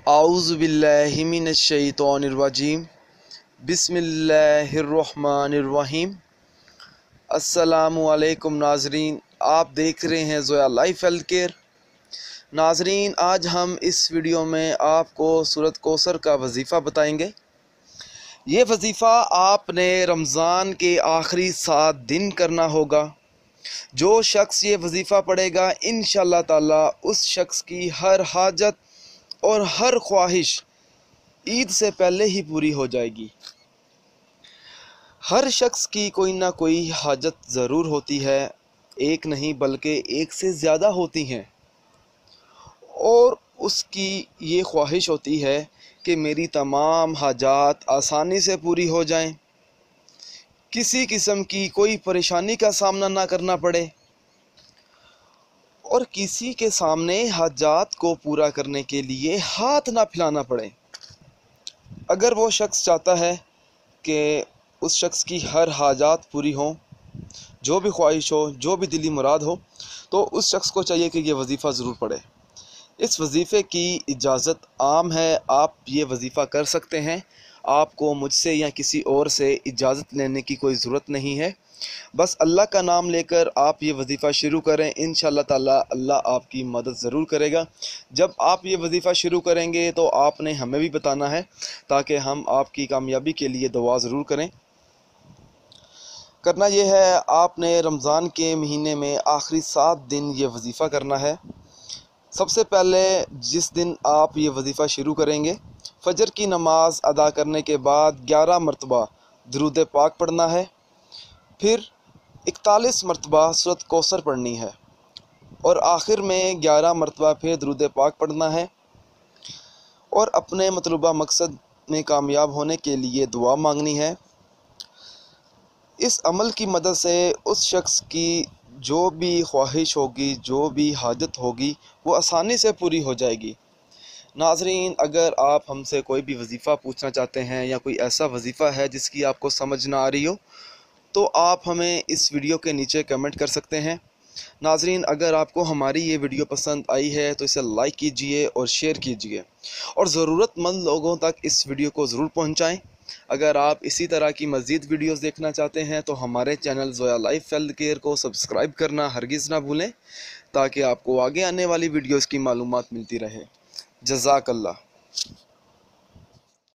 आऊज़ु बिल्लाहि मिनश शैतानिर रजीम बिस्मिल्लाहिर्रहमानिर्रहीम। अस्सलामु अलैकुम नाजरीन, आप देख रहे हैं ज़ोया लाइफ हेल्थ केयर। नाजरीन, आज हम इस वीडियो में आपको सूरत कौसर का वजीफ़ा बताएंगे। ये वजीफ़ा आपने रमज़ान के आखिरी 7 दिन करना होगा। जो शख्स ये वजीफ़ा पढ़ेगा इंशाअल्लाह ताला उस शख्स की हर हाजत और हर ख्वाहिश ईद से पहले ही पूरी हो जाएगी। हर शख्स की कोई ना कोई हाजत ज़रूर होती है, एक नहीं बल्कि एक से ज़्यादा होती हैं, और उसकी ये ख्वाहिश होती है कि मेरी तमाम हाजात आसानी से पूरी हो जाएं, किसी किस्म की कोई परेशानी का सामना ना करना पड़े और किसी के सामने हाजात को पूरा करने के लिए हाथ ना फैलाना पड़े। अगर वो शख्स चाहता है कि उस शख्स की हर हाजात पूरी हों, जो भी ख्वाहिश हो, जो भी दिली मुराद हो, तो उस शख्स को चाहिए कि ये वजीफ़ा ज़रूर पढ़े। इस वजीफ़े की इजाज़त आम है, आप ये वजीफ़ा कर सकते हैं। आपको मुझसे या किसी और से इजाज़त लेने की कोई ज़रूरत नहीं है। बस अल्लाह का नाम लेकर आप ये वजीफ़ा शुरू करें, इंशाअल्लाह ताला अल्लाह आपकी मदद ज़रूर करेगा। जब आप ये वजीफ़ा शुरू करेंगे तो आपने हमें भी बताना है, ताकि हम आपकी कामयाबी के लिए दुआ ज़रूर करें। करना यह है, आपने रमज़ान के महीने में आखिरी 7 दिन ये वजीफ़ा करना है। सबसे पहले जिस दिन आप ये वजीफ़ा शुरू करेंगे, फजर की नमाज अदा करने के बाद 11 मरतबा दुरूद पाक पढ़ना है, फिर 41 मरतबा सूरत कौसर पढ़नी है और आखिर में 11 मरतबा फिर दुरूद पाक पढ़ना है और अपने मतलूबा मकसद में कामयाब होने के लिए दुआ मांगनी है। इस अमल की मदद से उस शख्स की जो भी ख्वाहिश होगी, जो भी हाजत होगी, वो आसानी से पूरी हो जाएगी। नाजरीन, अगर आप हमसे कोई भी वजीफ़ा पूछना चाहते हैं या कोई ऐसा वजीफ़ा है जिसकी आपको समझ ना आ रही हो, तो आप हमें इस वीडियो के नीचे कमेंट कर सकते हैं। नाजरीन, अगर आपको हमारी ये वीडियो पसंद आई है तो इसे लाइक कीजिए और शेयर कीजिए और ज़रूरतमंद लोगों तक इस वीडियो को ज़रूर पहुंचाएं। अगर आप इसी तरह की मज़ीद वीडियोस देखना चाहते हैं तो हमारे channel Zoya life health care को सब्सक्राइब करना हरगिज़ ना भूलें, ताकि आपको आगे आने वाली वीडियोस की मालूमात मिलती रहे। जज़ाकल्लाह।